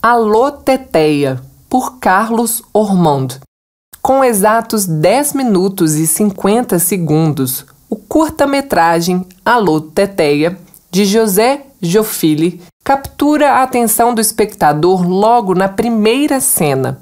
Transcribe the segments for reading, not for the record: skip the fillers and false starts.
Alô Teteia, por Carlos Ormond. Com exatos 10 minutos e 50 segundos, o curta-metragem Alô Teteia, de José Jofili, captura a atenção do espectador logo na primeira cena.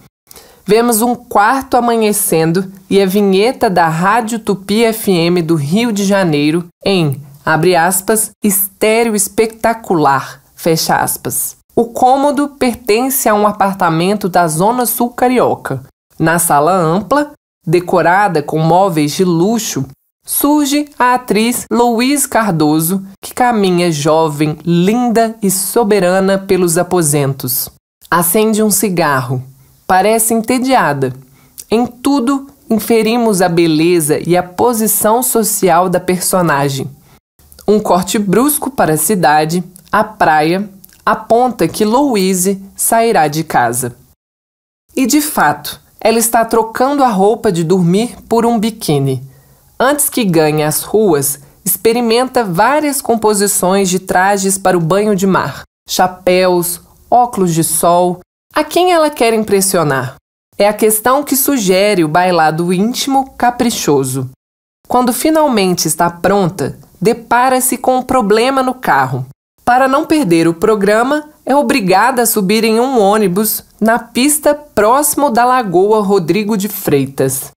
Vemos um quarto amanhecendo e a vinheta da Rádio Tupi FM do Rio de Janeiro em, abre aspas, estéreo espetacular, fecha aspas. O cômodo pertence a um apartamento da Zona Sul Carioca. Na sala ampla, decorada com móveis de luxo, surge a atriz Louise Cardoso, que caminha jovem, linda e soberana pelos aposentos. Acende um cigarro. Parece entediada. Em tudo, inferimos a beleza e a posição social da personagem. Um corte brusco para a cidade, a praia, aponta que Louise sairá de casa. E de fato, ela está trocando a roupa de dormir por um biquíni. Antes que ganhe as ruas, experimenta várias composições de trajes para o banho de mar, chapéus, óculos de sol. A quem ela quer impressionar? É a questão que sugere o bailado íntimo caprichoso. Quando finalmente está pronta, depara-se com um problema no carro. Para não perder o programa, é obrigada a subir em um ônibus na pista próximo da Lagoa Rodrigo de Freitas.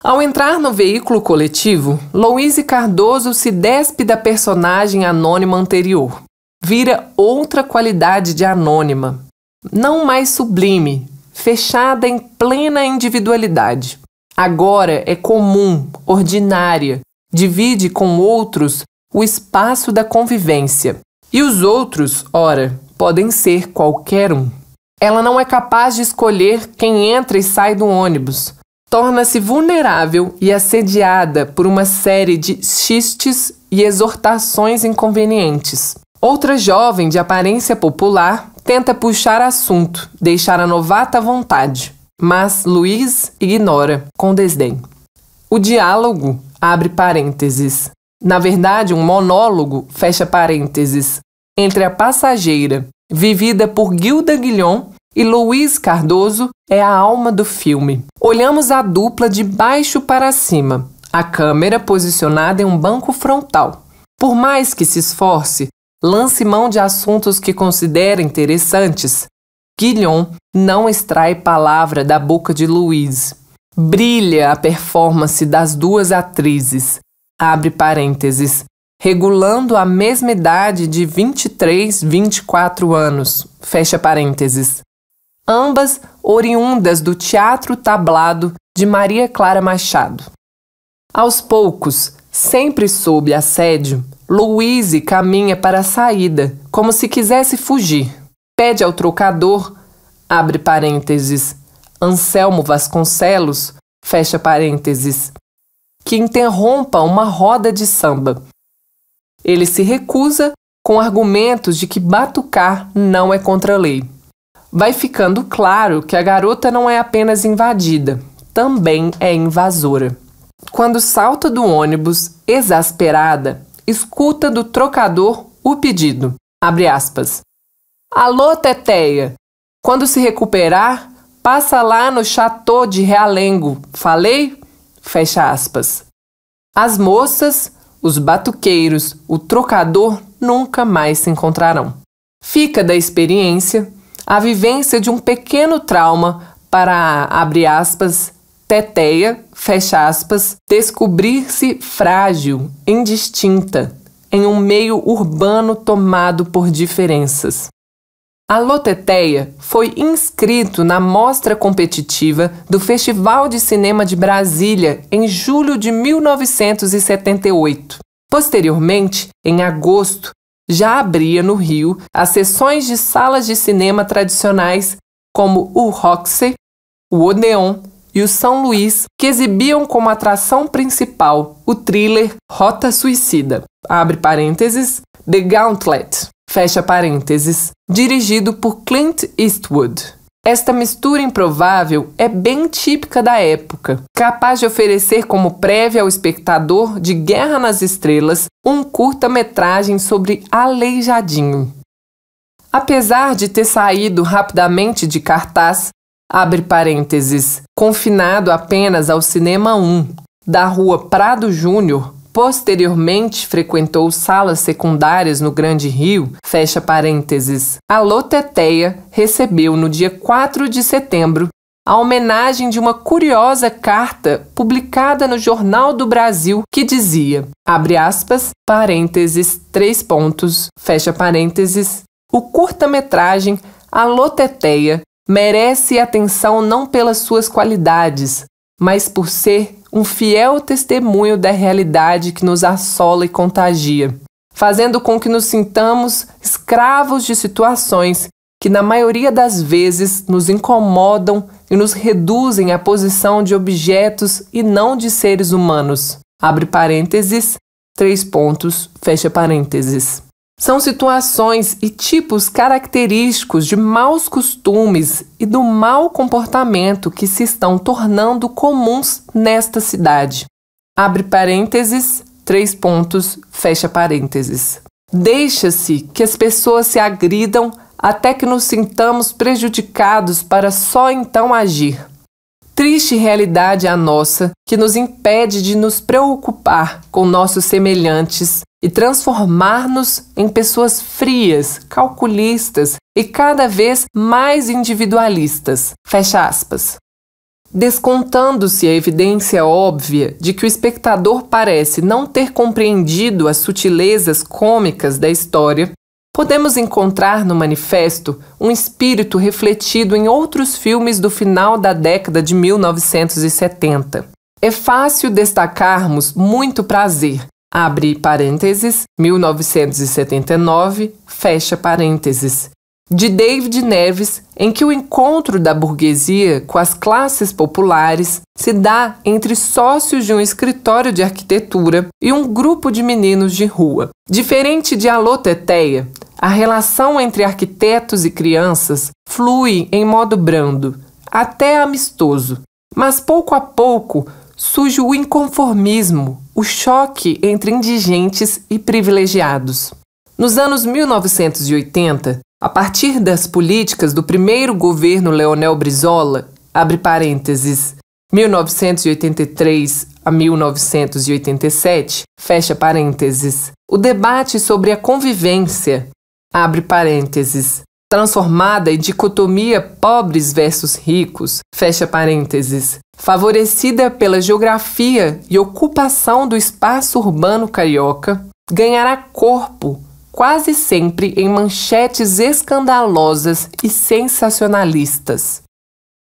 Ao entrar no veículo coletivo, Louise Cardoso se despe da personagem anônima anterior. Vira outra qualidade de anônima, não mais sublime, fechada em plena individualidade. Agora é comum, ordinária, divide com outros o espaço da convivência. E os outros, ora, podem ser qualquer um. Ela não é capaz de escolher quem entra e sai do ônibus. Torna-se vulnerável e assediada por uma série de xistes e exortações inconvenientes. Outra jovem de aparência popular tenta puxar assunto, deixar a novata à vontade, mas Luiz ignora, com desdém. O diálogo, abre parênteses, na verdade um monólogo, fecha parênteses, entre a passageira, vivida por Gilda Guillon, e Louise Cardoso, é a alma do filme. Olhamos a dupla de baixo para cima, a câmera posicionada em um banco frontal. Por mais que se esforce, lance mão de assuntos que considera interessantes, Guillon não extrai palavra da boca de Louise. Brilha a performance das duas atrizes, abre parênteses, regulando a mesma idade de 23, 24 anos, fecha parênteses. Ambas oriundas do Teatro Tablado de Maria Clara Machado. Aos poucos, sempre sob assédio, Louise caminha para a saída, como se quisesse fugir. Pede ao trocador, abre parênteses, Anselmo Vasconcelos, fecha parênteses, que interrompa uma roda de samba. Ele se recusa com argumentos de que batucar não é contra a lei. Vai ficando claro que a garota não é apenas invadida, também é invasora. Quando salta do ônibus, exasperada, escuta do trocador o pedido, abre aspas, Alô, Teteia, quando se recuperar, passa lá no Chateau de Realengo, falei? Fecha aspas. As moças, os batuqueiros, o trocador nunca mais se encontrarão. Fica da experiência a vivência de um pequeno trauma para, abre aspas, Teteia, fecha aspas, descobrir-se frágil, indistinta, em um meio urbano tomado por diferenças. Alô Teteia foi inscrito na mostra competitiva do Festival de Cinema de Brasília em julho de 1978. Posteriormente, em agosto, já abria no Rio as sessões de salas de cinema tradicionais como o Roxy, o Odeon e o São Luís, que exibiam como atração principal o thriller Rota Suicida, abre parênteses, The Gauntlet, fecha parênteses, dirigido por Clint Eastwood. Esta mistura improvável é bem típica da época, capaz de oferecer como prévia ao espectador de Guerra nas Estrelas um curta-metragem sobre Aleijadinho. Apesar de ter saído rapidamente de cartaz, abre parênteses, confinado apenas ao Cinema 1, da Rua Prado Júnior, posteriormente frequentou salas secundárias no Grande Rio, fecha parênteses. Alô Teteia recebeu no dia 4 de setembro a homenagem de uma curiosa carta publicada no Jornal do Brasil que dizia, abre aspas, parênteses, 3 pontos, fecha parênteses, o curta-metragem Alô Teteia merece atenção não pelas suas qualidades, mas por ser um fiel testemunho da realidade que nos assola e contagia, fazendo com que nos sintamos escravos de situações que na maioria das vezes nos incomodam e nos reduzem à posição de objetos e não de seres humanos. Abre parênteses, 3 pontos, fecha parênteses. São situações e tipos característicos de maus costumes e do mau comportamento que se estão tornando comuns nesta cidade. Abre parênteses, 3 pontos, fecha parênteses. Deixa-se que as pessoas se agridam até que nos sintamos prejudicados para só então agir. Triste realidade a nossa que nos impede de nos preocupar com nossos semelhantes e transformar-nos em pessoas frias, calculistas e cada vez mais individualistas. Fecha aspas. Descontando-se a evidência óbvia de que o espectador parece não ter compreendido as sutilezas cômicas da história, podemos encontrar no manifesto um espírito refletido em outros filmes do final da década de 1970. É fácil destacarmos Muito Prazer, abre parênteses, 1979, fecha parênteses, de David Neves, em que o encontro da burguesia com as classes populares se dá entre sócios de um escritório de arquitetura e um grupo de meninos de rua. Diferente de Alô Teteia, a relação entre arquitetos e crianças flui em modo brando, até amistoso, mas pouco a pouco surge o inconformismo, o choque entre indigentes e privilegiados. Nos anos 1980, a partir das políticas do primeiro governo Leonel Brizola, abre parênteses, 1983 a 1987, fecha parênteses, o debate sobre a convivência, abre parênteses, transformada em dicotomia pobres versus ricos, fecha parênteses, favorecida pela geografia e ocupação do espaço urbano carioca, ganhará corpo quase sempre em manchetes escandalosas e sensacionalistas.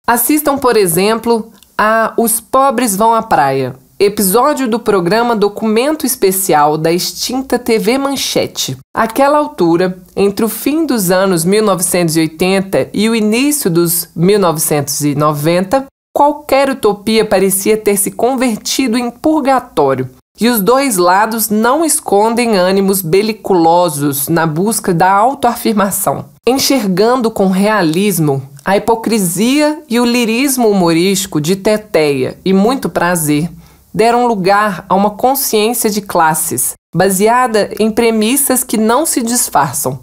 Assistam, por exemplo, a Os Pobres Vão à Praia, episódio do programa Documento Especial da extinta TV Manchete. Àquela altura, entre o fim dos anos 1980 e o início dos 1990, qualquer utopia parecia ter se convertido em purgatório. E os dois lados não escondem ânimos beliculosos na busca da autoafirmação. Enxergando com realismo a hipocrisia e o lirismo humorístico de Teteia e Muito Prazer, deram lugar a uma consciência de classes, baseada em premissas que não se disfarçam.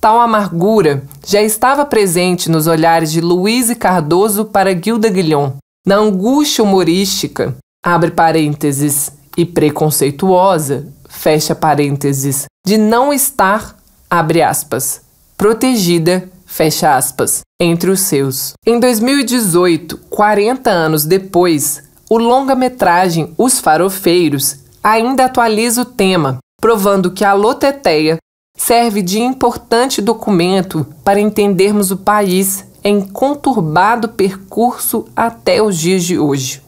Tal amargura já estava presente nos olhares de Luiz Cardoso para Gilda Guillon, na angústia humorística, abre parênteses, e preconceituosa, fecha parênteses, de não estar, abre aspas, protegida, fecha aspas, entre os seus. Em 2018, 40 anos depois, o longa-metragem Os Farofeiros ainda atualiza o tema, provando que Alô Teteia serve de importante documento para entendermos o país em conturbado percurso até os dias de hoje.